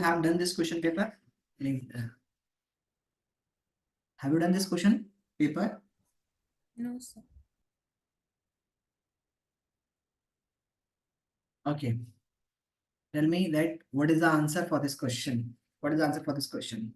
have done this question paper? Have you done this question paper? No, sir. Okay. Tell me that what is the answer for this question? What is the answer for this question?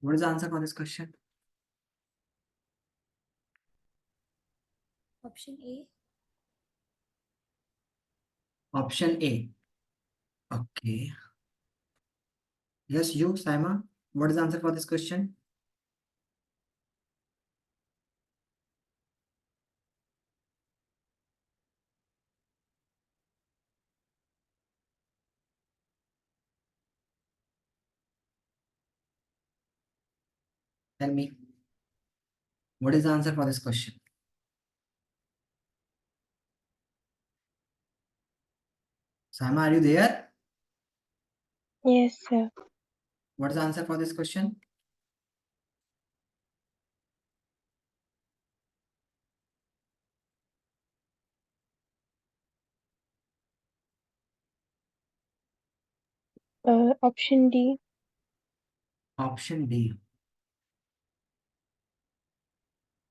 What is the answer for this question? Option A. Option A. Okay. Yes, you, Saima. What is the answer for this question? Tell me. What is the answer for this question? Saima, are you there? Yes, sir. What is the answer for this question? Option D. Option D.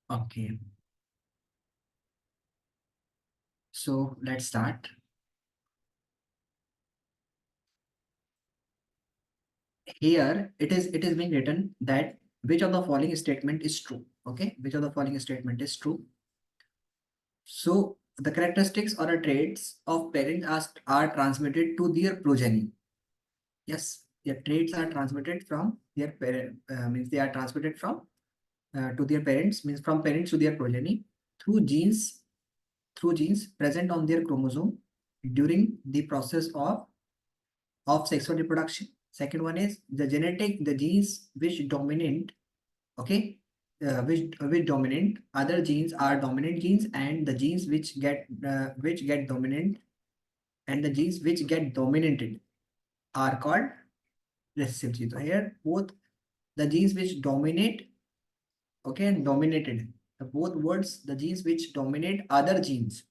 Okay. So let's start. Here it is being written that which of the following statement is true. Okay, which of the following statement is true? So the characteristics or the traits of parents are transmitted to their progeny. Yes, their traits are transmitted from their parent, means they are transmitted from to their parents, means from parents to their progeny through genes present on their chromosome during the process of sexual reproduction. Second one is the genes which dominate, okay, which dominant other genes are dominant genes, and the genes which get dominant and the genes which get dominated are called recessive genes. So here both the genes which dominate, okay, and dominated, the both words, the genes which dominate other genes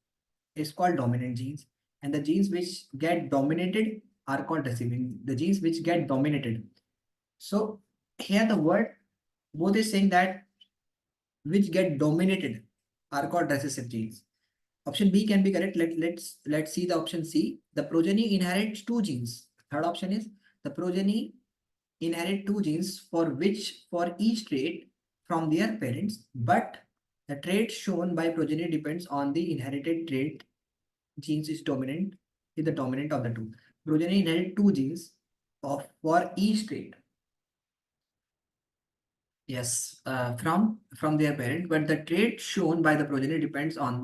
is called dominant genes, and the genes which get dominated are called receiving, the genes which get dominated. So here the word both is saying that which get dominated are called recessive genes. Option B can be correct. Let's see the option C. The progeny inherits two genes. Third option is the progeny inherit two genes for each trait from their parents, but the trait shown by progeny depends on the inherited trait genes is the dominant of the two. Progeny inherit two genes of for each trait. Yes, from their parent, but the trait shown by the progeny depends on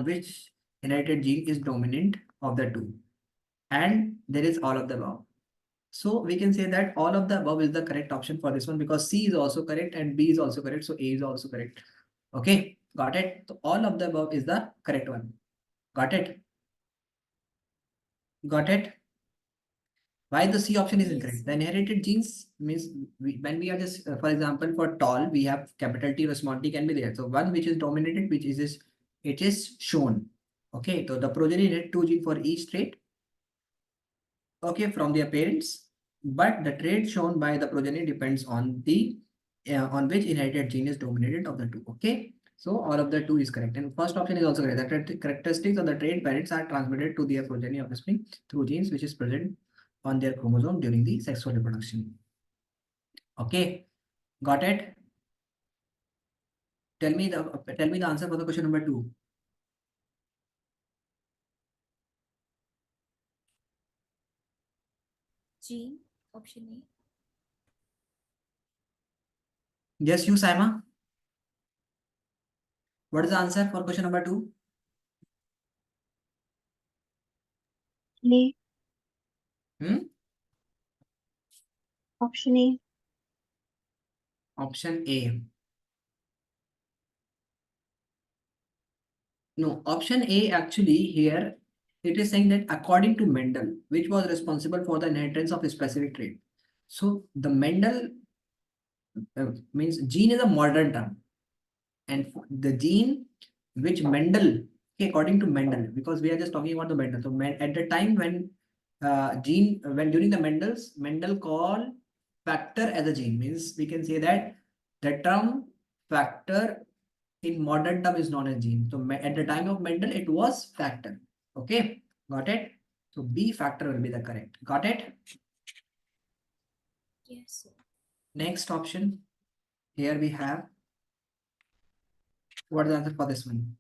which inherited gene is dominant of the two, and there is all of the above. So we can say that all of the above is the correct option for this one, because C is also correct and B is also correct, so A is also correct. Okay, got it. So all of the above is the correct one. Got it. Got it. Why the C option is Yes, incorrect? The sir. inherited genes means when we are just, for example, for tall, we have capital T or small t can be there. So one which is dominated, which is it is shown. Okay, so the progeny inherit two gene for each trait. Okay, from their parents, but the trait shown by the progeny depends on the on which inherited gene is dominated of the two. Okay, so all of the two is correct, and first option is also correct. The characteristics of the trait parents are transmitted to their progeny of offspring through genes which is present on their chromosome during the sexual reproduction. Okay, got it. Tell me the answer for the question number 2. G. Option A. Yes, you, Saima. What is the answer for question number 2? A. Hmm? Option A. Option A. No, option A actually here, it is saying that according to Mendel, which was responsible for the inheritance of a specific trait. So the Mendel means gene is a modern term, and the gene which Mendel, okay, according to Mendel, because we are just talking about the Mendel. So at the time when when during the Mendel called factor as a gene, means we can say that the term factor in modern term is known as gene. So at the time of Mendel, it was factor. Okay, got it? So B factor will be the correct. Got it? Yes, sir. Next option. Here we have, what is the answer for this one?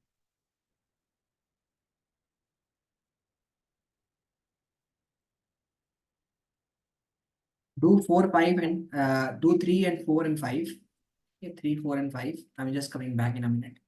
Do 4, 5 and do 3 and 4 and 5. Okay, 3, 4 and 5. I'm just coming back in a minute.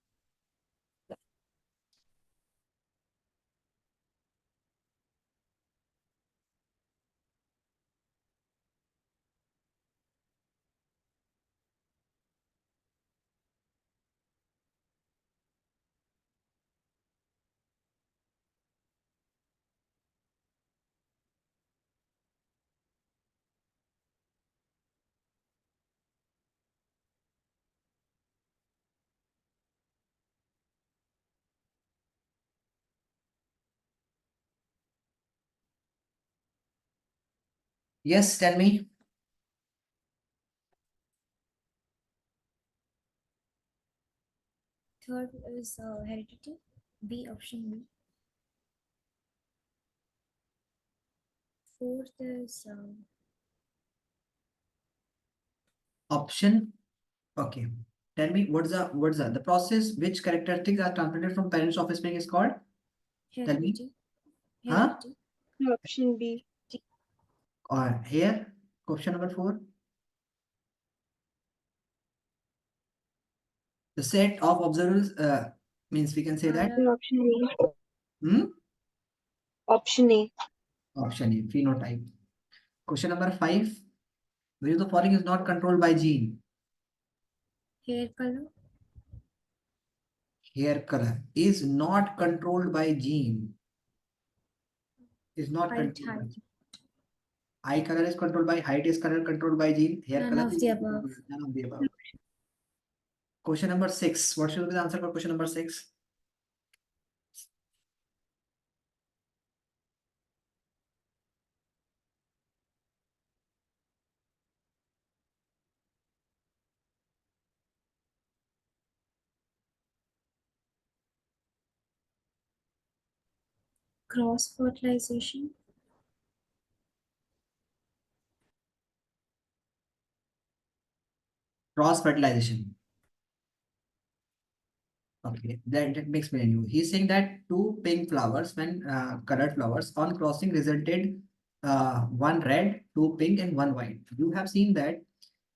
Yes, tell me. Third is heredity. B, option B. Fourth is Option. Okay. Tell me what's the process which characteristics are transmitted from parents to offspring is called? Tell me. heredity. Huh? Heredity. Option B. Or here, question number 4. The set of observers means we can say that. Option A. Hmm? Option A. Option A, phenotype. Question number 5. Which of the following is not controlled by gene? Hair color. Hair color is not controlled by gene. Is not Height. controlled by Height. gene. Eye color is controlled by, height is color controlled by gene. Hair None color of is the above. none of the above. Question number 6. What should be the answer for question number 6? Cross fertilization. Cross fertilization. Okay, that makes me new. He's saying that two pink flowers, when colored flowers on crossing resulted one red, two pink, and one white. You have seen that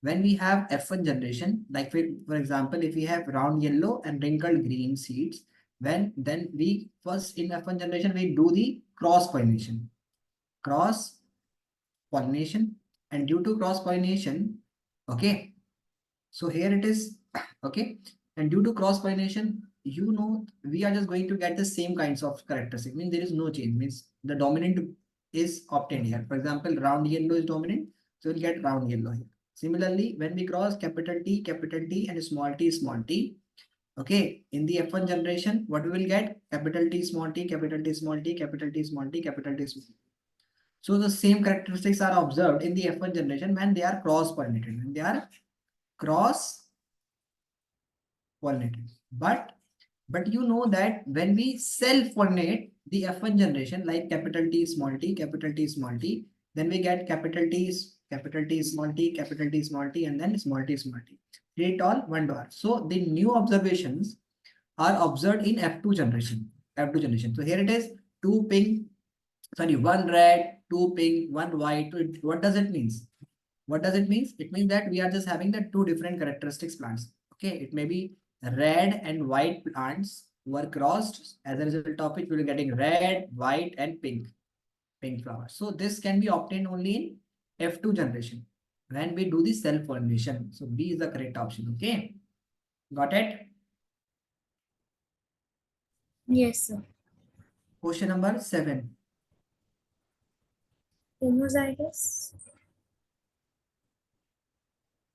when we have F1 generation, like for example, if we have round yellow and wrinkled green seeds, then we first in F1 generation we do the cross pollination, and due to cross pollination, okay, so here it is, okay, and due to cross pollination, we are just going to get the same kinds of characteristics. Means there is no change. Means the dominant is obtained here. For example, round yellow is dominant, so we'll get round yellow here. Similarly, when we cross capital T, and small t, okay, in the F1 generation, what we will get? Capital T, small t, capital T, small t, capital T, small t, capital T, small t. So the same characteristics are observed in the F1 generation when they are cross pollinated. When they are cross pollinated. But you know that when we self pollinate the F1 generation, like capital T, small t, capital T, small t, then we get capital T, small t, capital T, small t, and then small t, small t. Three tall, one dwarf. So the new observations are observed in F2 generation. F2 generation. So here it is two pink, sorry, one red, two pink, one white. So what does it mean? What does it mean? It means that we are just having the two different characteristics plants. Okay, it may be red and white plants were crossed. As a result of it, we will getting red, white, and pink flowers. So this can be obtained only in F2 generation when we do the self pollination. So B is the correct option. Okay, got it? Yes, sir. Question number 7. Homozygous.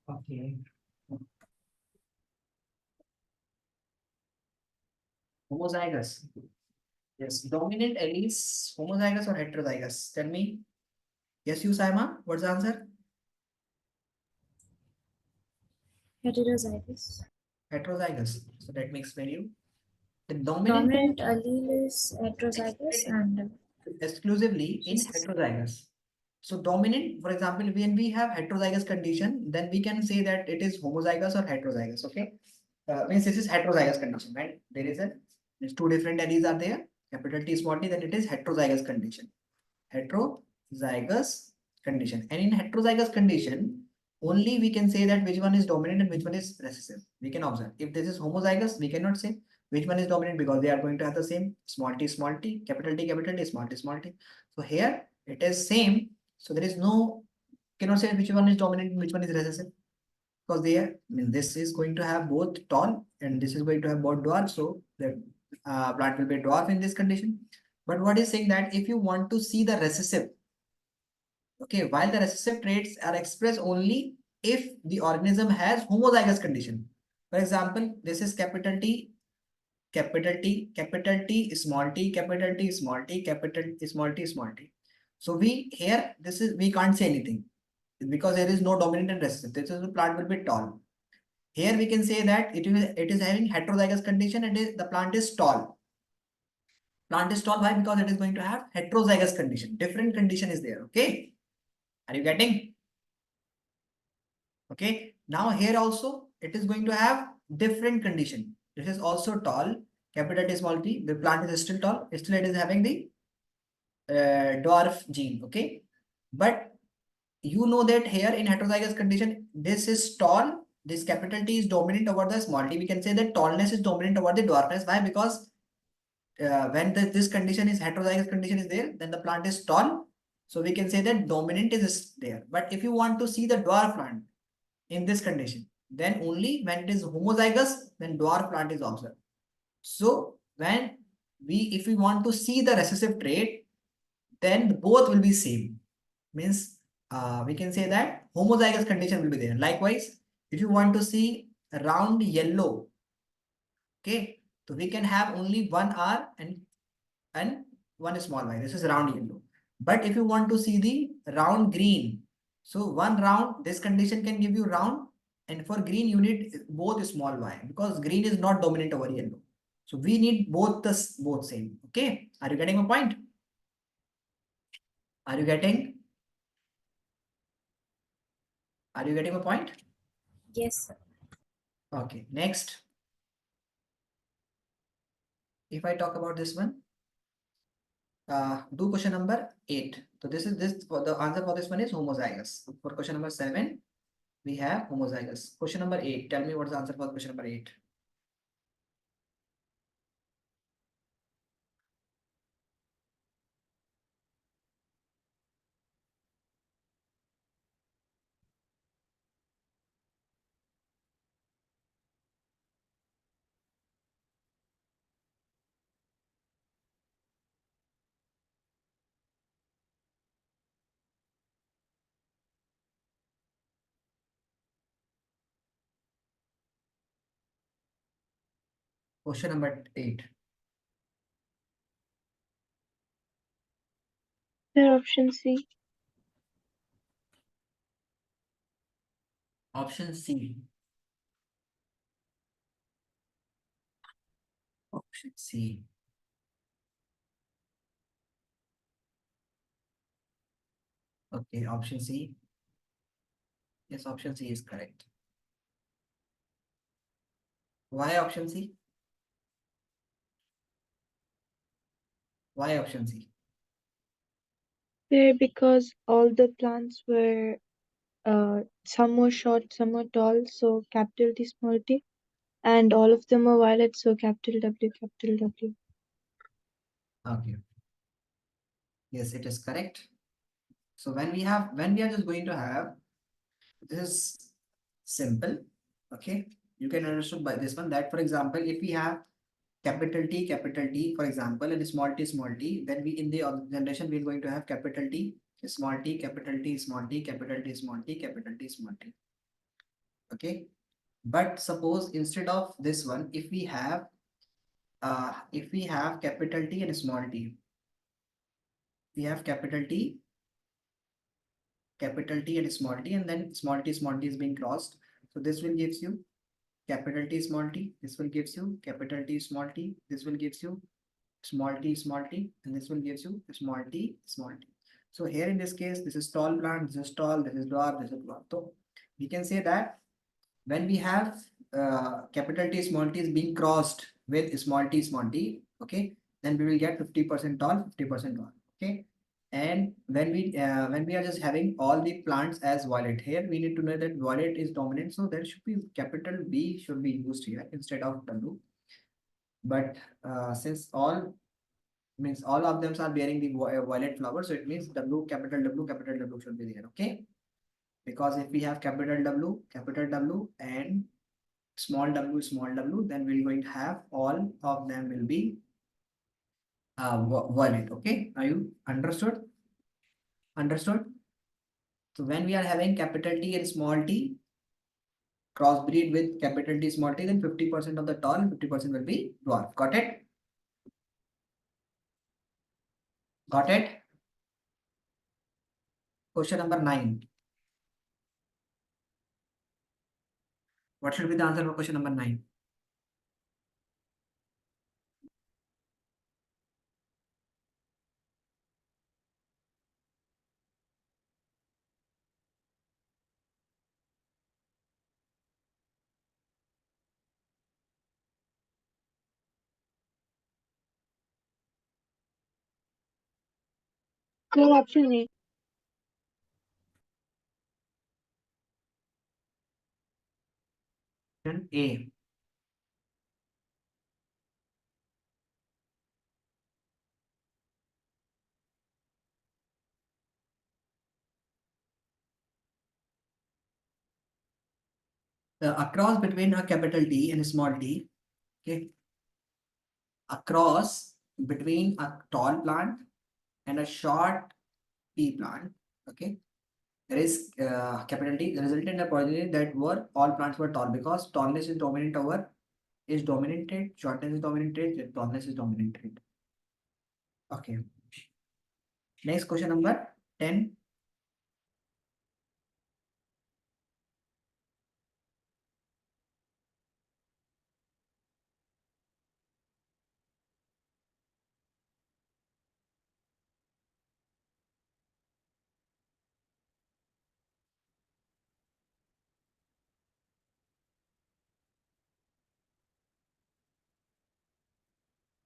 Okay. Homozygous. Yes. Dominant alleles, homozygous or heterozygous? Tell me. Yes, you, Saima. What's the answer? Heterozygous. Heterozygous. So let me explain you. The dominant Dominant allele is heterozygous and exclusively in recessive. heterozygous. So dominant, for example, when we have heterozygous condition, then we can say that it is homozygous or heterozygous. Okay, means this is heterozygous condition, right? There's two different alleles are there, capital T, small t. Then it is heterozygous condition. Heterozygous condition, and in heterozygous condition, only we can say that which one is dominant and which one is recessive. We can observe. If this is homozygous, we cannot say which one is dominant because they are going to have the same small t, capital T, small t. So here it is same. So there is no, cannot say which one is dominant and which one is recessive because they are, I mean, this is going to have both tall and this is going to have both dwarf. So the plant will be dwarf in this condition. But what is saying that if you want to see the recessive, okay, while the recessive traits are expressed only if the organism has homozygous condition. For example, this is capital T, capital T, capital T, small t, capital T, small t, capital T, small t, small t. So we here, this is, we can't say anything because there is no dominant and recessive. This is the plant will be tall. Here we can say that it is having heterozygous condition and the plant is tall. Plant is tall, why? Because it is going to have heterozygous condition. Different condition is there. Okay. Are you getting? Okay, now here also it is going to have different condition. This is also tall, capital T, small t. The plant is still tall, still it is having the dwarf gene. Okay, but you know that here in heterozygous condition, this is tall. This capital T is dominant over the small t. We can say that tallness is dominant over the dwarfness. Why? Because when this condition is heterozygous condition is there, then the plant is tall. So we can say that dominant is there. But if you want to see the dwarf plant in this condition, then only when it is homozygous, then dwarf plant is observed. So when if we want to see the recessive trait, then both will be same. Means we can say that homozygous condition will be there. Likewise, if you want to see round yellow, okay, so we can have only one R and one small y. This is round yellow. But if you want to see the round green, so one round, this condition can give you round, and for green you need both small y because green is not dominant over yellow. So we need both same. Okay, are you getting a point? Are you getting? Are you getting a point? Yes, sir. Okay, next. If I talk about this one, do question number 8. So this for the answer for this one is homozygous. For question number 7, we have homozygous. Question number 8. Tell me what's the answer for question number 8. Question number 8. Sir, option C. Option C. Option C. Okay, option C. Yes, option C is correct. Why option C? Why option C? Sir, because all the plants were some were short, some were tall, so capital T, small t, and all of them are violet, so capital W, capital W. Okay. Yes, it is correct. So when we are just going to have this is simple. Okay. You can understand by this one that, for example, if we have capital T, for example, and small t, then we in the generation we're going to have capital T, small t, capital T, small t, capital T, small t, capital T, small t. Okay. But suppose instead of this one, if we have capital T and small t, we have capital T and small t, and then small t is being crossed. So this will gives you capital T small t. This will gives you capital T small t. This will gives you small t, and this will gives you small t small t. So here in this case, this is tall plant, this is tall, this is dwarf, this is dwarf. So we can say that when we have capital T small t is being crossed with small t, okay, then we will get 50% tall, 50% dwarf. Okay. And when we are just having all the plants as violet, here we need to know that violet is dominant, so there should be capital B should be used here instead of W. But since all means all of them are bearing the violet flower, so it means W capital W should be there. Okay, because if we have capital W and small w, then we're going to have all of them will be violet. Okay, are you understood? Understood? So when we are having capital T and small t crossbreed with capital T small t, then 50% of the tall and 50% will be dwarf. Got it? Got it? Question number 9. What should be the answer for question number 9? Sir, option A. Option A. A cross between a capital T and a small t. Okay, a cross between a tall plant and a short pea plant. Okay, there is capital T resulted in a progeny that were all plants were tall, because tallness is dominant over is dominated, shortness is dominated, tallness is dominated. Okay. Next question number 10.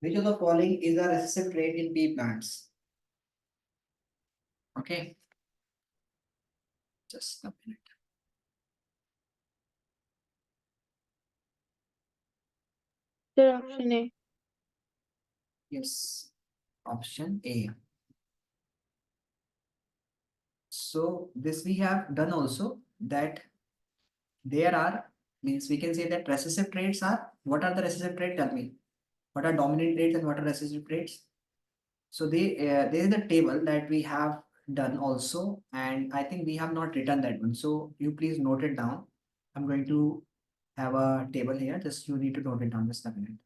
Which of the following is a recessive trait in pea plants? Okay. Just a minute. Sir, option A. Yes. Option A. So this we have done also, that there are, means we can say that recessive traits are, what are the recessive traits? Tell me. What are dominant traits and what are recessive traits? So there is the table that we have done also, and I think we have not written that one. So you please note it down. I'm going to have a table here. Just you need to note it down just a minute.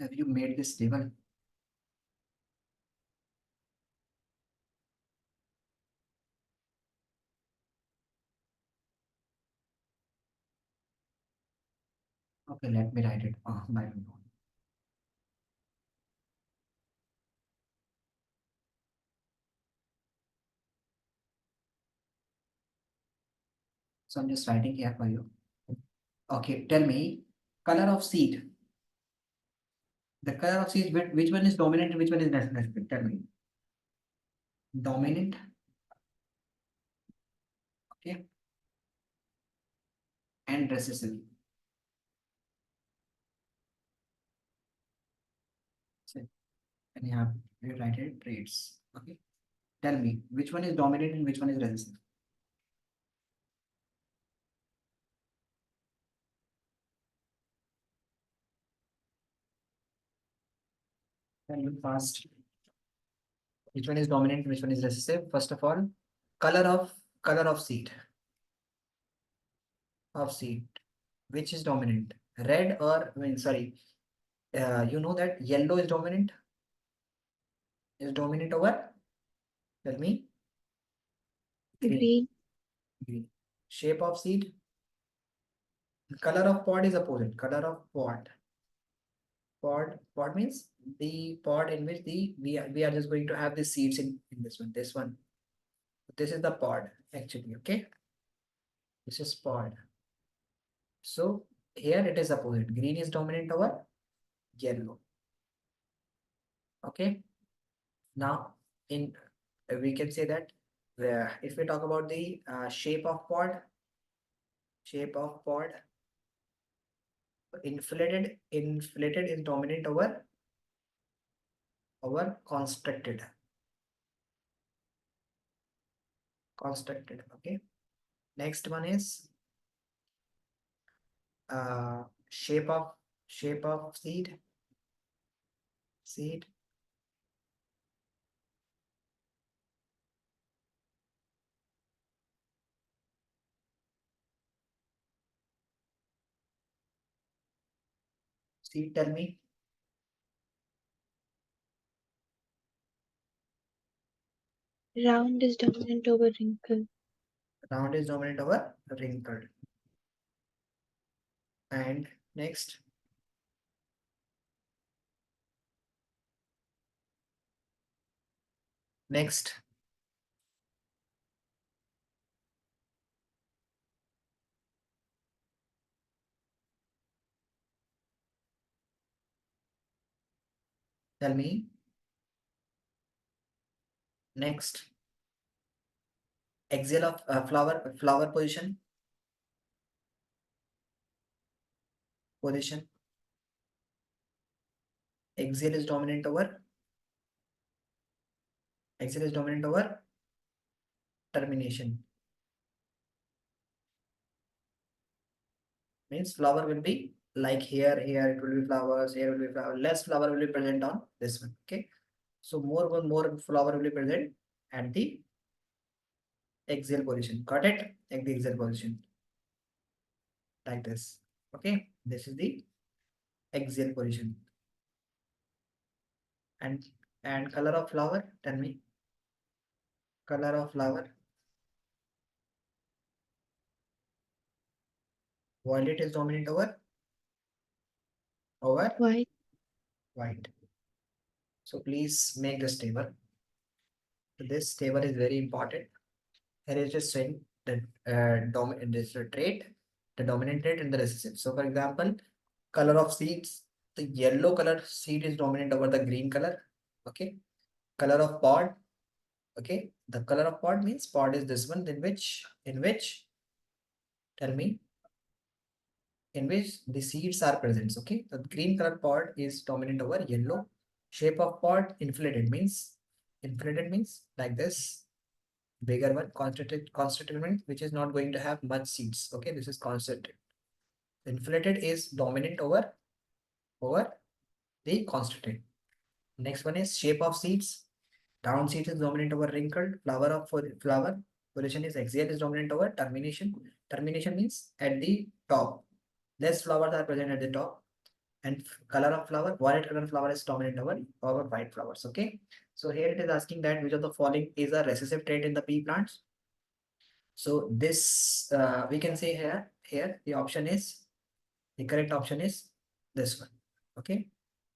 Have you made this table? Okay, let me write it by my own. So I'm just writing here for you. Okay, tell me color of seed. The color of seed, which one is dominant and which one is recessive? Tell me. Dominant. Okay, and recessive. So, and you have you write it traits. Okay, tell me which one is dominant and which one is recessive. Tell me fast. Which one is dominant, which one is recessive? First of all, color of color of seed. Of seed. Which is dominant? Red or I mean, sorry. You know that yellow is dominant. Is dominant over? Tell me. Green. Green. Green. Shape of seed. Color of pod is opposite. Color of pod. Pod means the pod in which we are just going to have the seeds in this one. This one. This is the pod actually. Okay. This is pod. So here it is opposite. Green is dominant over yellow. Okay. Now in we can say that if we talk about the shape of pod, inflated is dominant over constructed. Okay. Next one is uh shape of seed. Seed, tell me. Round is dominant over wrinkle. Round is dominant over wrinkled. And next, next, tell me. Next, axial of flower position. Axial is dominant over termination. Means flower will be like here it will be flowers, here will be flower. Less flower will be present on this one. Okay. So more flower will be present at the axial position. Got it? At the axial position. Like this. Okay. This is the axial position. And color of flower, tell me. Color of flower. Violet is dominant over White. white. So please make this table. This table is very important. Here is just saying that this trait, the dominant trait and the recessive. So for example, color of seeds, the yellow color seed is dominant over the green color. Okay. Color of pod. Okay. The color of pod means pod is this one in which tell me in which the seeds are present. Okay. The green color pod is dominant over yellow. Shape of pod inflated means like this. Bigger one, concentrated means which is not going to have much seeds. Okay, this is concentrated. Inflated is dominant over the concentrated. Next one is shape of seeds. Round seeds is dominant over wrinkled. Flower position is axial is dominant over termination. Termination means at the top. Less flowers are present at the top. and color of flower, violet color flower is dominant over white flowers. Okay, so here it is asking that which of the following is a recessive trait in the pea plants. So this we can say here the option is, the correct option is this one. Okay,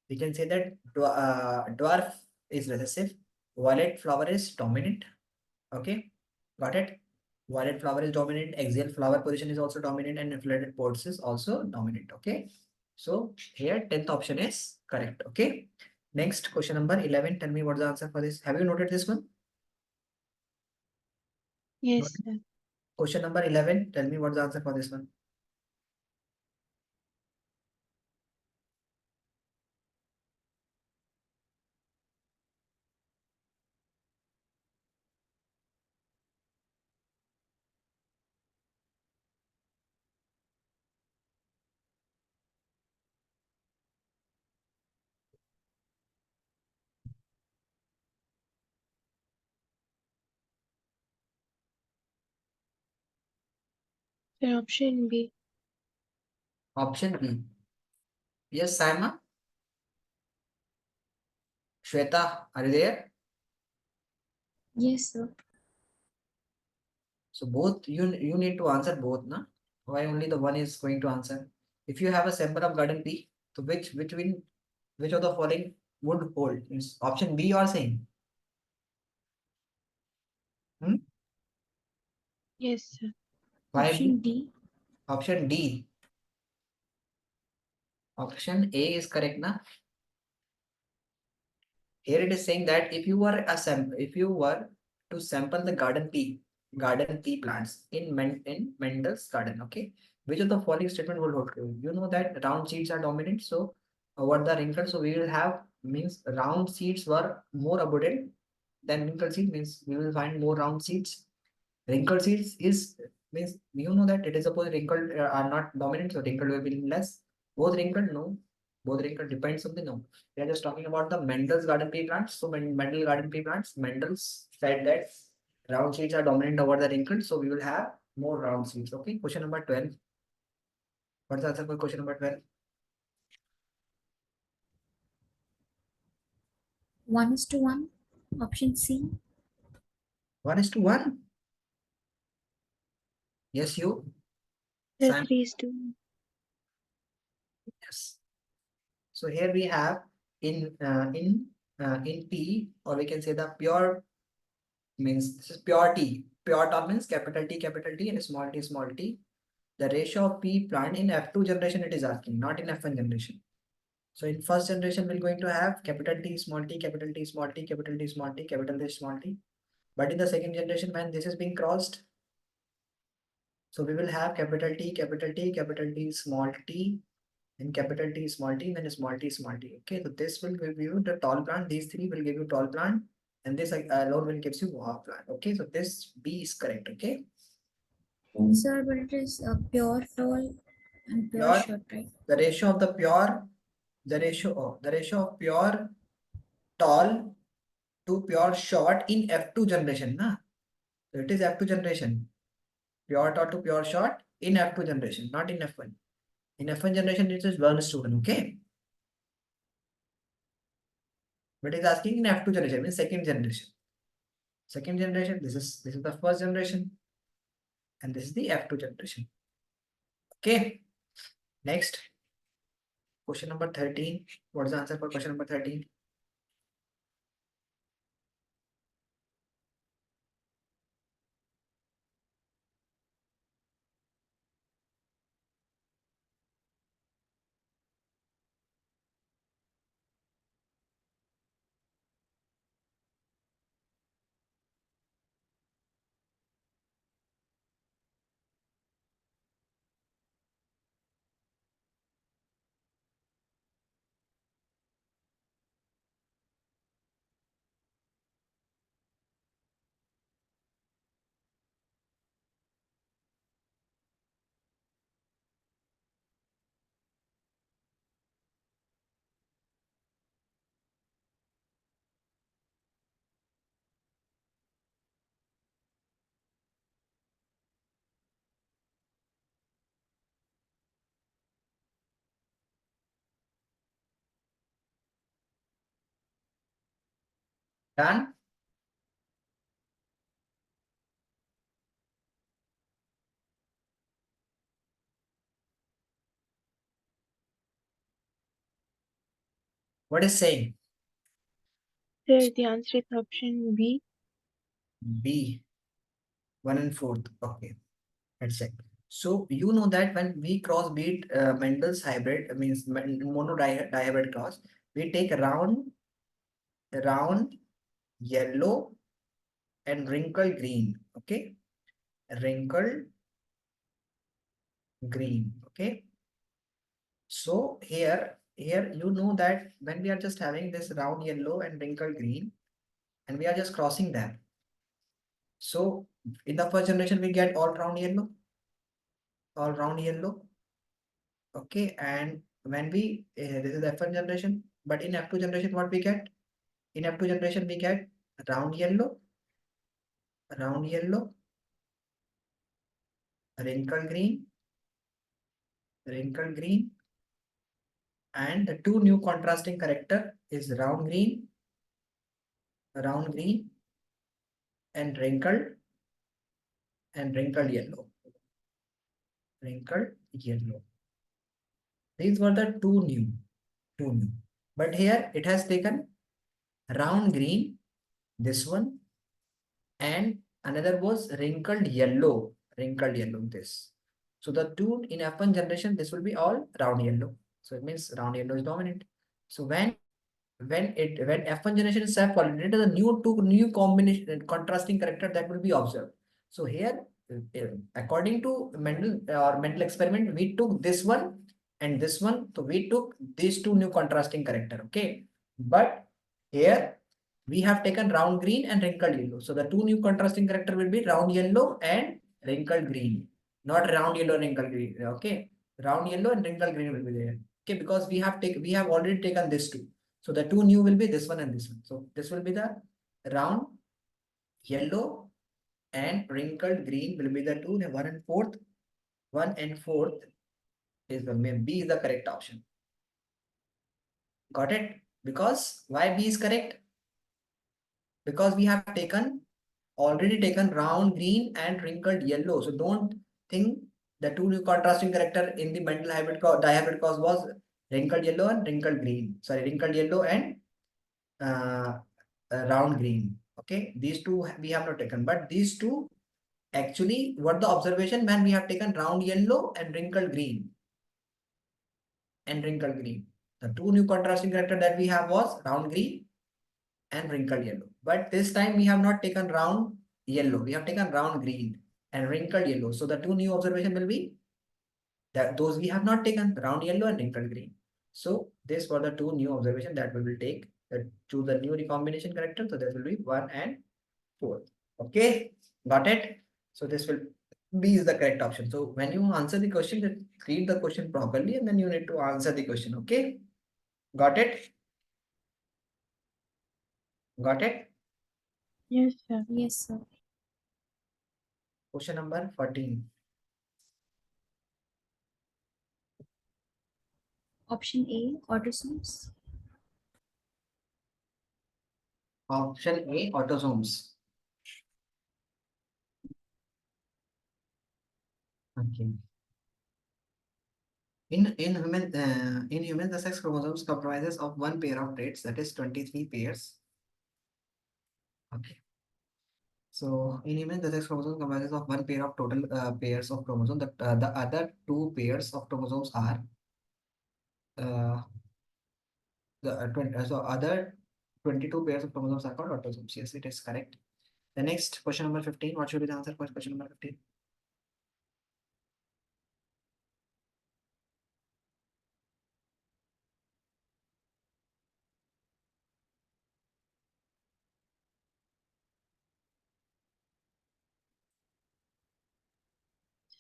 we can say that dwarf is recessive, violet flower is dominant. Okay, got it. Violet flower is dominant, axial flower position is also dominant, and inflated pods is also dominant. Okay, so here 10th option is correct. Okay, next question number 11. Tell me what's the answer for this. Have you noted this one? Yes, Noted. sir. Question number 11. Tell me what's the answer for this one. Sir, option B. Option B. Yes, Saima. Shweta, are you there? Yes, sir. So both you need to answer both, na? Why only the one is going to answer? If you have a sample of garden P, so which of the following would hold? Means option B you are saying. Hmm? Yes, sir. Why Option B? D. Option D. Option A is correct, na? Here it is saying that if you were to sample the garden pea plants in Mendel's garden, okay, which of the following statement will hold true? You know that round seeds are dominant, so what the wrinkles? So we will have, means round seeds were more abundant than wrinkled seed, means we will find more round seeds. Wrinkled seeds is, means you know that it is suppose wrinkled are not dominant, so wrinkled will be less. Both wrinkled, no. Both wrinkled depends on the no. We are just talking about the Mendel's garden pea plants. So Mendel garden pea plants, Mendel's said that round seeds are dominant over the wrinkled, so we will have more round seeds. Okay, question number 12. What's the answer for question number 12? 1:1. Option C. 1:1. Yes, you. Sir, Sam. 3:1. Yes. So here we have in P, or we can say the pure, means this is pure T. Pure term means capital T and small t. The ratio of P plant in F2 generation it is asking, not in F1 generation. So in first generation we're going to have capital T small t, capital T small t, capital T small t, capital T small t. But in the second generation when this is being crossed, so we will have capital T, capital T, capital T small t, and capital T small t, then small t small t. Okay, so this will give you the tall plant. These three will give you tall plant, and this alone will gives you dwarf plant. Okay, so this B is correct. Okay, Sir, but it is pure tall and pure pure, short, right? the ratio of the pure, the ratio of pure tall to pure short in F2 generation, na? So it is F2 generation. Pure tall to pure short in F2 generation, not in F1. In F1 generation, it is 1:1. Okay, but it's asking in F2 generation, means second generation. Second generation, this is the first generation, and this is the F2 generation. Okay, next question number 13. What is the answer for question number 13? Done? What is saying? Sir, the answer is option B. B. 1 and 4th. Okay, let's check. So you know that when we cross beat Mendel's hybrid, means mono dihybrid cross, we take round yellow and wrinkled green. Okay, wrinkled green. Okay, so here you know that when we are just having this round yellow and wrinkled green, and we are just crossing them. So in the first generation we get all round yellow, all round yellow. Okay, and when we this is F1 generation, but in F2 generation what we get? In F2 generation we get round yellow, wrinkled green, wrinkled green, and the two new contrasting character is round green, and wrinkled yellow, wrinkled yellow. These were the two new. But here it has taken round green, this one, and another was wrinkled yellow this. So the two in F1 generation, this will be all round yellow. So it means round yellow is dominant. So when F1 generation is self-pollinated, the two new combination contrasting character that will be observed. So here, according to Mendel experiment, we took this one and this one. So we took these two new contrasting character. Okay, but here we have taken round green and wrinkled yellow. So the two new contrasting character will be round yellow and wrinkled green, not round yellow and wrinkled green. Okay, round yellow and wrinkled green will be there. Okay, because we have already taken this two. So the two new will be this one and this one. So this will be the round yellow and wrinkled green will be the two. The 1 and 4th. 1 and 4th is the B is the correct option. Got it? Because why B is correct? Because we have already taken round green and wrinkled yellow. So don't think the two new contrasting character in the Mendel dihybrid cross was wrinkled yellow and wrinkled green. Sorry, wrinkled yellow and uh, round green. Okay, these two we have not taken, but these two actually what the observation when we have taken round yellow and wrinkled green The two new contrasting character that we have was round green and wrinkled yellow. But this time we have not taken round yellow. We have taken round green and wrinkled yellow. So the two new observation will be that those we have not taken round yellow and wrinkled green. So this for the two new observation that we will take. Choose the new recombination character. So this will be 1 and 4. Okay, got it. So this will B is the correct option. So when you answer the question, just read the question properly and then you need to answer the question. Okay, got it. Got it. Yes, sir. Yes, sir. Question number 14. Option A, autosomes. Option A, autosomes. Okay. In humans, the sex chromosomes comprises of one pair of traits, that is 23 pairs. Okay. So in humans, the sex chromosome comprises of one pair of total pairs of chromosomes. The other two pairs of chromosomes are uh, so other 22 pairs of chromosomes are called autosomes. Yes, it is correct. The next question number 15. What should be the answer for question number 15?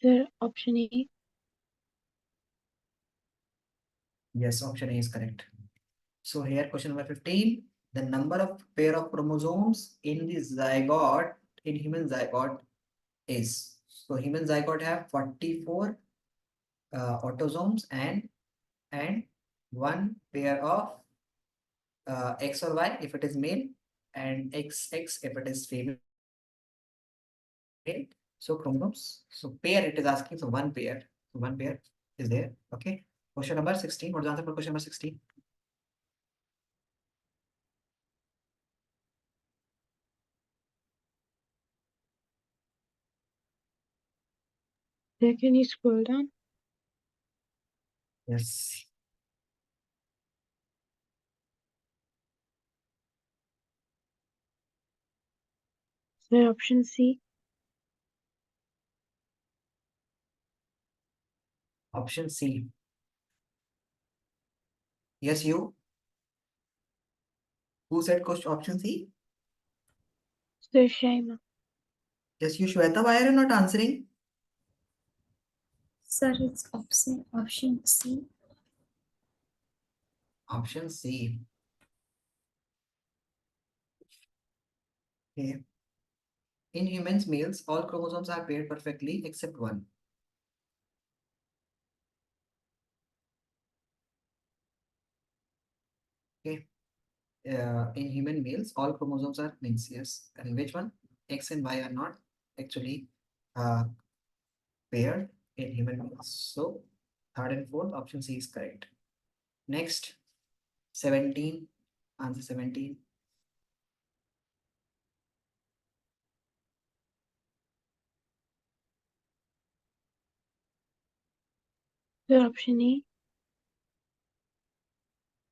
Sir, option A. Yes, option A is correct. So here question number 15. The number of pair of chromosomes in the zygote in human zygote is. So human zygote have 44 autosomes and one pair of X or Y if it is male, and XX if it is female. So chromosomes. So pair it is asking. So one pair. So one pair is there. Okay. Question number 16. What is the answer for question number 16? There, can you scroll down? Yes. There, option C. Option C. Yes, you. Who said question option C? Sir Shaima. Yes, you, Shweta. Why are you not answering? Sir, it's option C. Option C. Okay. In humans, males, all chromosomes are paired perfectly except one. Okay. In human males, all chromosomes are means yes. And which one? X and Y are not actually uh, paired in human males. So third and fourth option C is correct. Next, 17. Answer 17. Sir, option E.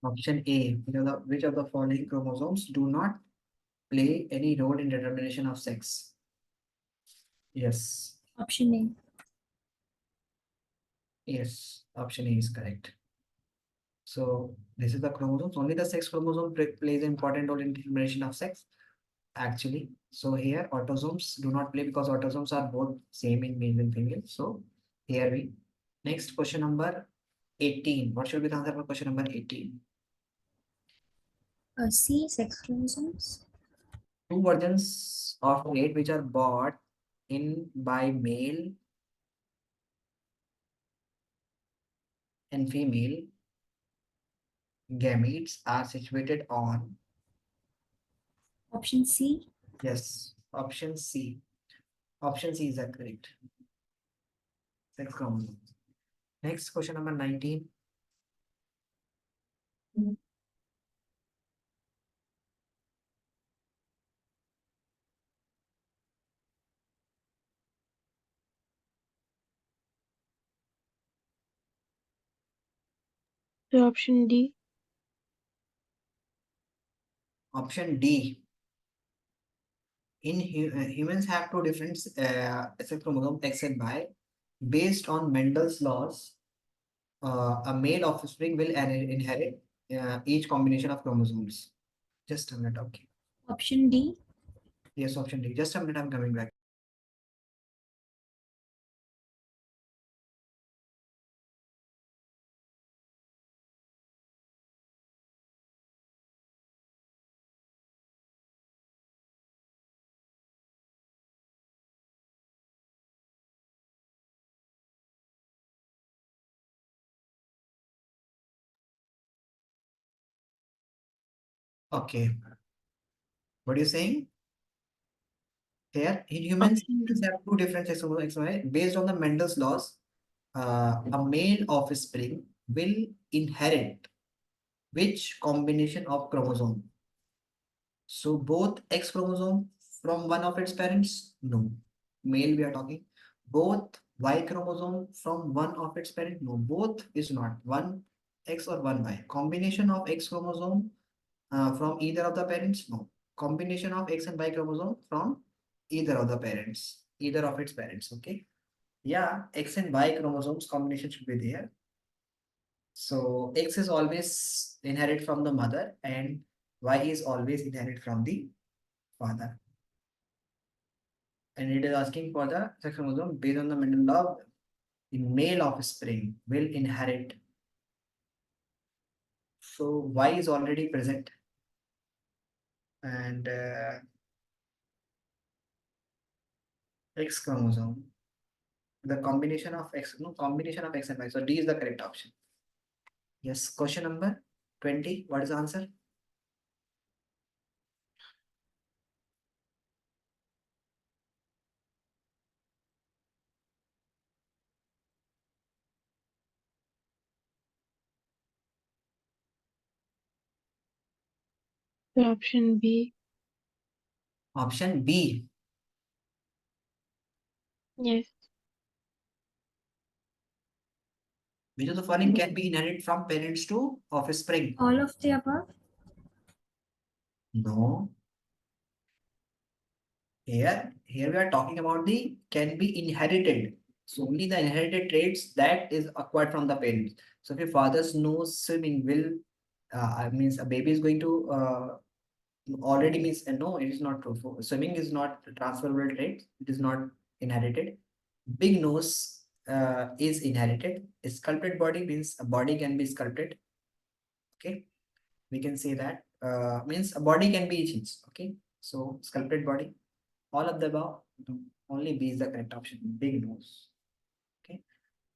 Option A. Which of the following chromosomes do not play any role in determination of sex? Yes. Option A. Yes. Option A is correct. So this is the chromosomes. Only the sex chromosome plays an important role in determination of sex. Actually, so here autosomes do not play because autosomes are both same in male and female. So here we next question number 18. What should be the answer for question number 18? C. Sex chromosomes. Two versions of trait which are bought in by male and female gametes are situated on. Option C. Yes, option C. Option C is the correct. Sex chromosome. Next question number 19. Sir, option D. Option D. In humans have two different sex chromosomes X and Y. Based on Mendel's laws, a male offspring will inherit each combination of chromosomes. Just a minute, okay. Option D. Yes, option D. Just a minute, I'm coming back. Okay. What are you saying? Here, in humans, Option D. humans have two different sex chromosomes X and Y. Based on the Mendel's laws, a male offspring will inherit which combination of chromosome? So both X chromosome from one of its parents? No. Male we are talking. Both Y chromosome from one of its parent? No. Both is not. One X or one Y. Combination of X chromosome from either of the parents? No. Combination of X and Y chromosome from either of the parents. Either of its parents. Okay. Yeah, X and Y chromosomes combination should be there. So X is always inherit from the mother and Y is always inherit from the father. And it is asking for the sex chromosome based on the Mendel law. The male offspring will inherit. So Y is already present, and X chromosome. The combination of X, no combination of X and Y. So D is the correct option. Yes. Question number 20. What is the answer? So option B. Option B. Yes. Which of the following can be inherited from parents to offspring? All of the above? No. Here we are talking about the can be inherited. So only the inherited traits that is acquired from the parents. So if your father's knows swimming will, means a baby is going to already means no, it is not true. Swimming is not a transferable trait. It is not inherited. Big nose is inherited. A sculpted body means a body can be sculpted. Okay, we can say that means a body can be changed. Okay, so sculpted body. All of the above. No, only B is the correct option. Big nose. Okay,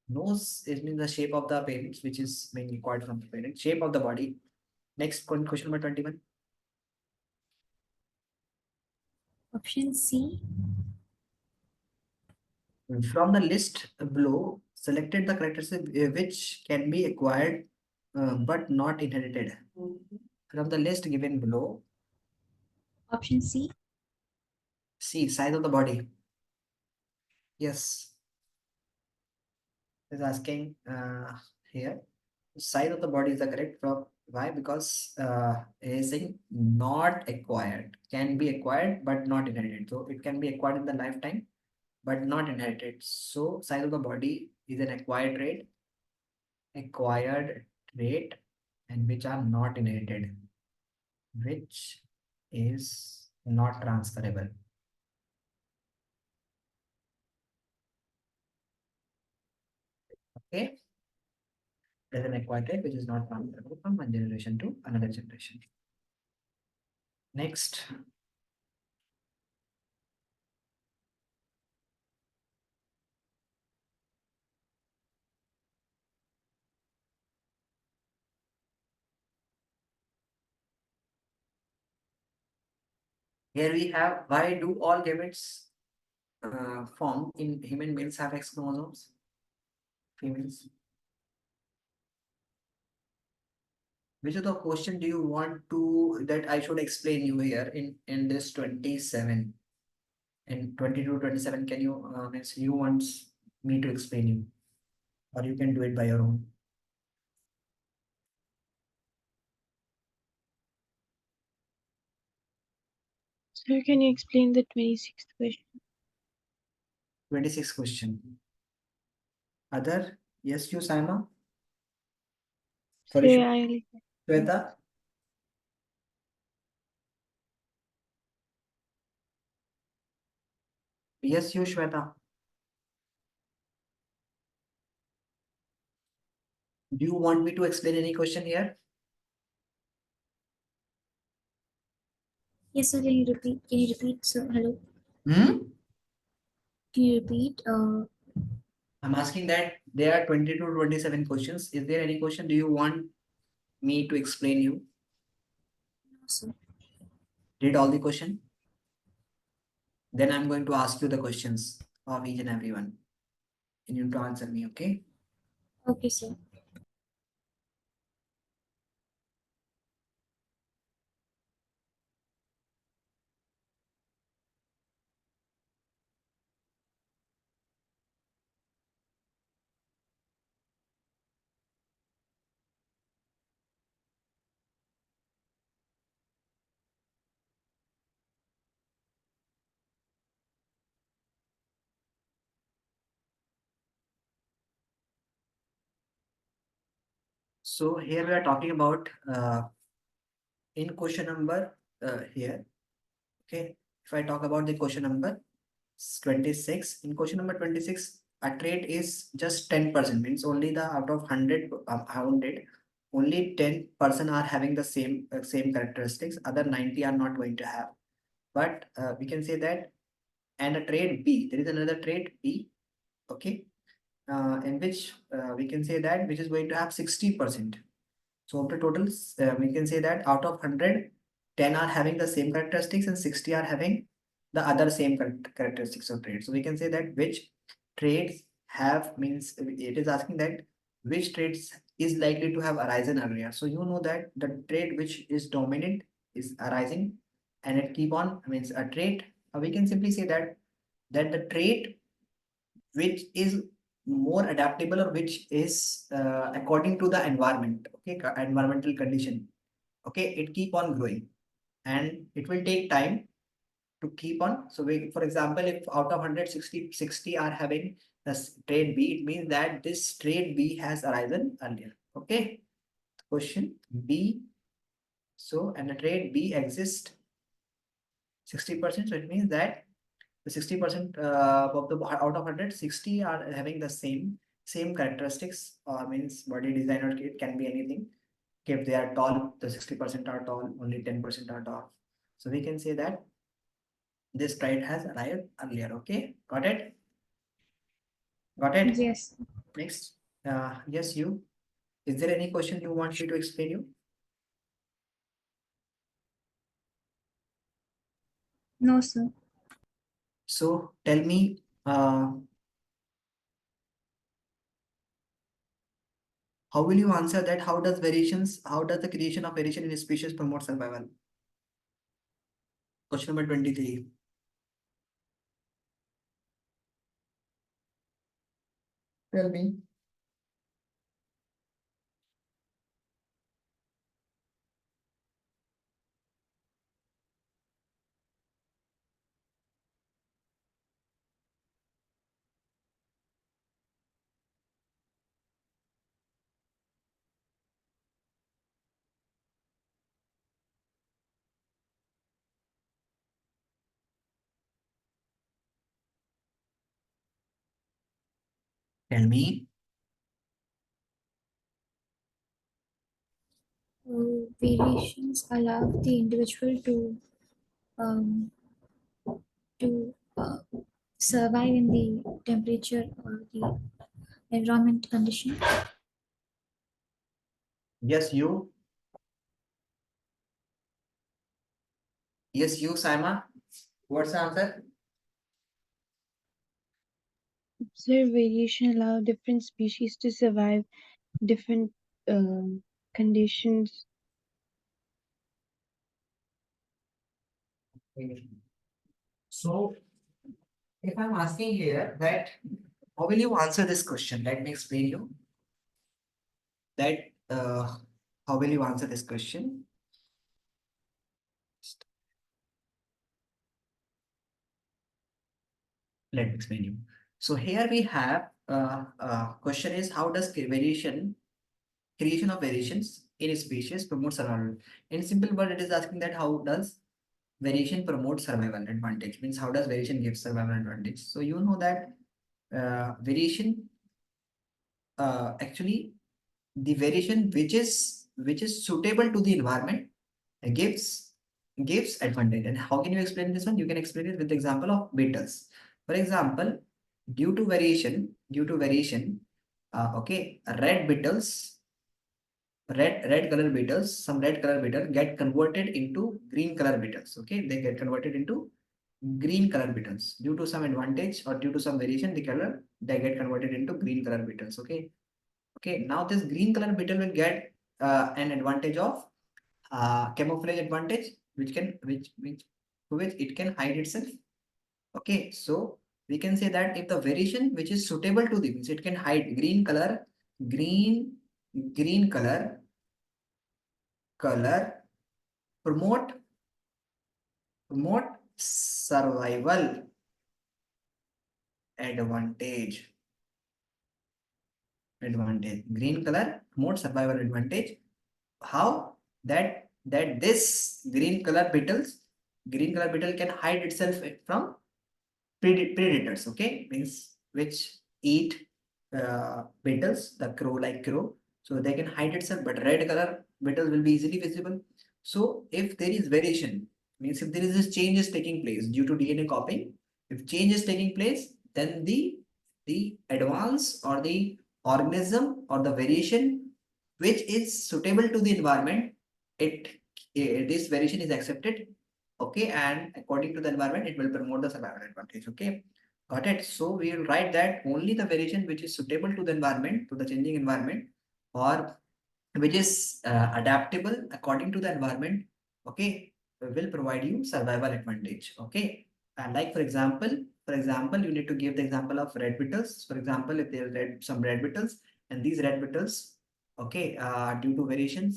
nose is means the shape of the parents, which is being required from the parent. Shape of the body. Next question number 21. Option C. From the list below, selected the characteristics which can be acquired but not inherited. From the list given below, Option C. see size of the body. Yes, is asking here. Size of the body is the correct. From why? Because is saying not acquired, can be acquired but not inherited. So it can be acquired in the lifetime but not inherited. So size of the body is an acquired trait and which are not inherited, which is not transferable. Okay, there's an acquired trait which is not transferable from one generation to another generation. Next, here we have why do all gametes formed in human males have X chromosomes? Females. Which of the question do you want to that I should explain you here in this 27 and 22 27? Can you means you want me to explain you or you can do it by your own? Sir, can you explain the 26th question? 26 question. Other? Yes, you, Saima? Sorry, Sir, I Shweta? Yes, you, Shweta. Do you want me to explain any question here? Yes, sir. Can you repeat? Can you repeat, sir? Hello. Hmm? Can you repeat? I'm asking that there are 22 to 27 questions. Is there any question? Do you want me to explain you? No, sir. Read all the question. Then I'm going to ask you the questions of each and everyone. And you have to answer me, okay? Okay, sir. So here we are talking about in question number here. Okay. If I talk about the question number 26, in question number 26, a trait is just 10%, means only the out of 100, only 10% are having the same characteristics, other 90 are not going to have. But we can say that, and a trait B, there is another trait B, okay, in which we can say that which is going to have 60%. So of the totals, we can say that out of 100, 10 are having the same characteristics and 60 are having the other same characteristics of traits. So we can say that which traits have means it is asking that which traits is likely to have arisen earlier. So you know that the trait which is dominant is arising and it keep on means a trait, we can simply say that the trait which is more adaptable or which is according to the environment, okay, environmental condition, okay, it keep on growing and it will take time to keep on. So we, for example, if out of 160 are having this trait B, it means that this trait B has arisen earlier. Okay. Question B. So and the trait B exists 60%. So it means that the 60% of the out of 100, 60 are having the same characteristics, means body design, or it can be anything. If they are tall, the 60% are tall, only 10% are tall. So we can say that this trait has arrived earlier. Okay, got it? Got it? Yes. Next. Yes, you. Is there any question you want me to explain you? No, sir. So tell me, how will you answer that? How does the creation of variation in a species promote survival? Question number 23. Tell me. Tell me. Variations allow the individual um, to survive in the temperature or the environment condition. Yes, you. Yes, you, Saima. What's the answer? Observe variation allow different species to survive different um conditions. So if I'm asking here that how will you answer this question? Let me explain you that how will you answer this question? Let me explain you. So here we have question is how does creation of variations in a species promote survival? In simple word, it is asking that how does variation promote survival advantage? Means how does variation give survival advantage? So you know that variation actually the variation which is suitable to the environment gives advantage. And how can you explain this one? You can explain it with the example of beetles. For example, due to variation, okay, red color beetles, some red color beetles get converted into green color beetles. Okay, they get converted into green color beetles due to some advantage or due to some variation. The color they get converted into green color beetles. Okay, okay. Now this green color beetle will get an advantage of camouflage advantage, which can which to which it can hide itself. Okay, so we can say that if the variation which is suitable to the means it can hide green green color promote survival advantage. Green color promote survival advantage. How that this green color beetle can hide itself from predators. Okay, means which eat beetles, the crow like crow, so they can hide itself, but red color beetles will be easily visible. So if there is variation, means if there is this change is taking place due to DNA copying, if change is taking place, then the advance or the organism or the variation which is suitable to the environment, it this variation is accepted. Okay, and according to the environment, it will promote the survival advantage. Okay, got it. So we will write that only the variation which is suitable to the environment, to the changing environment, or which is adaptable according to the environment, okay, will provide you survival advantage. Okay. And like for example, you need to give the example of red beetles. For example, if there are some red beetles, and these red beetles, okay, due to variation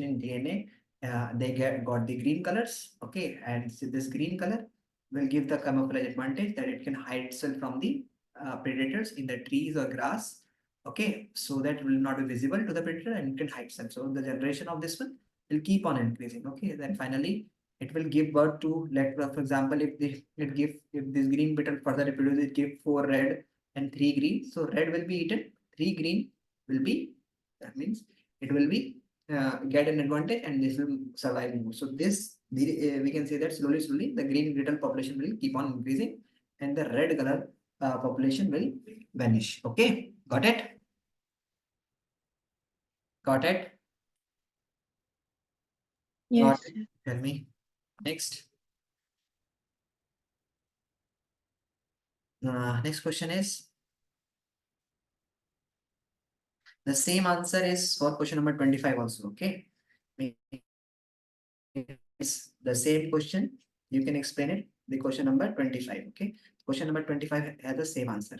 in DNA, they got the green colors. Okay, and so this green color will give the camouflage advantage that it can hide itself from the predators in the trees or grass. Okay, so that it will not be visible to the predator and it can hide itself. So the generation of this one will keep on increasing. Okay, then finally it will give birth to, let for example, if this green beetle further reproduces, it give 4 red and 3 green. So red will be eaten, 3 green will be, that means it will be get an advantage and this will survive more. So we can say that slowly the green beetle population will keep on increasing and the red color population will vanish. Okay, got it? Got it? Yes, Got it? Tell me. Next. Next question is the same answer is for question number 25 also. Okay. It's the same question. You can explain it. The question number 25. Okay. Question number 25 has the same answer.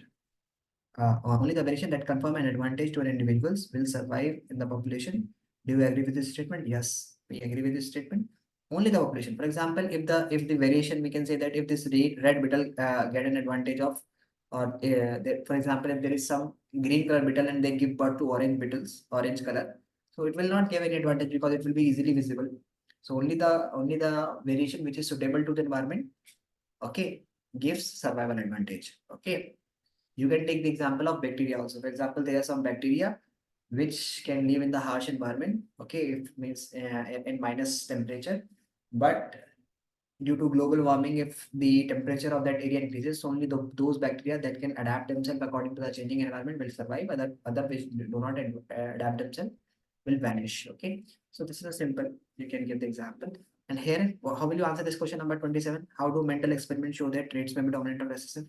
Only the variation that confirm an advantage to an individuals will survive in the population. Do you agree with this statement? Yes, we agree with this statement. Only the population. For example, if the variation, we can say that if this red beetle get an advantage of, or for example, if there is some green color beetle and they give birth to orange beetles, orange color, so it will not give any advantage because it will be easily visible. So only the variation which is suitable to the environment, okay, gives survival advantage. Okay. You can take the example of bacteria also. For example, there are some bacteria which can live in the harsh environment. Okay, it means in minus temperature. But due to global warming, if the temperature of that area increases, only those bacteria that can adapt themselves according to the changing environment will survive. Other which do not adapt themselves will vanish. Okay, so this is a simple. You can give the example. And here, how will you answer this question number 27? How do mental experiments show that traits may be dominant or recessive?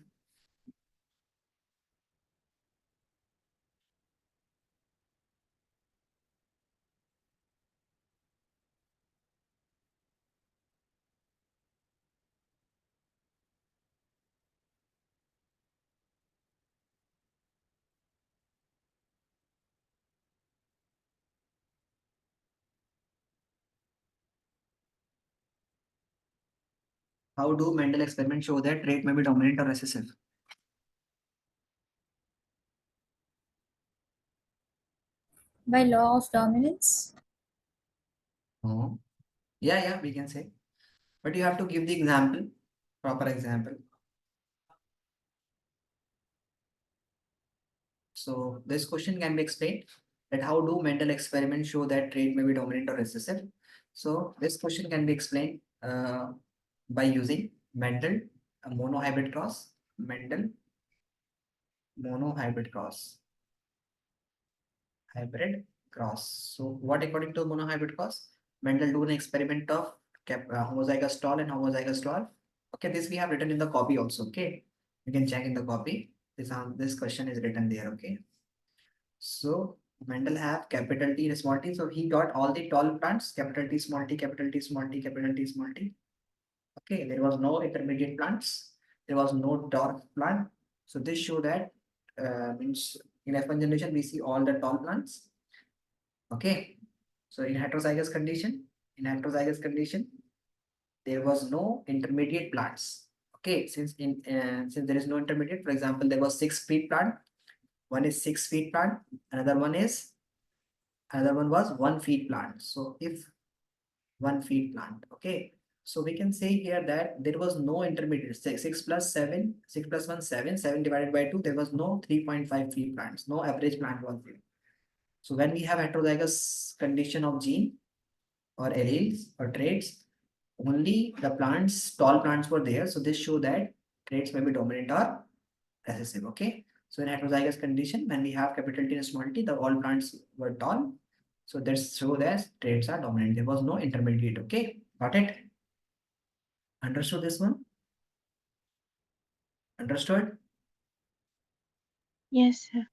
How do mental experiments show that trait may be dominant or recessive? By law of dominance. Oh. Yeah, we can say. But you have to give the example, proper example. So this question can be explained that how do mental experiments show that trait may be dominant or recessive? So this question can be explained by using Mendel monohybrid cross, Mendel monohybrid cross, hybrid cross. So what according to monohybrid cross? Mendel do an experiment of homozygous tall and homozygous tall. Okay, this we have written in the copy also. Okay, you can check in the copy. This question is written there. Okay, so Mendel have capital T and small t. So he got all the tall plants, capital T, small t, capital T, small t, capital T, small t. Okay, there was no intermediate plants. There was no dwarf plant. So this show that means in F1 generation we see all the tall plants. Okay, so in heterozygous condition, there was no intermediate plants. Okay, since there is no intermediate, for example, there was 6 feet plant. One is 6 feet plant. Another one was 1 feet plant. So if 1 feet plant, okay. So we can say here that there was no intermediate. 6 plus 7, 6 plus 1, 7, 7 divided by 2. There was no 3.5 feet plants. No average plant was there. So when we have heterozygous condition of gene or alleles or traits, only the tall plants were there. So this show that traits may be dominant or recessive. Okay. So in heterozygous condition, when we have capital T and small t, the all plants were tall. So that's show that traits are dominant. There was no intermediate. Okay. Got it? Understood this one? Understood? yes, sir.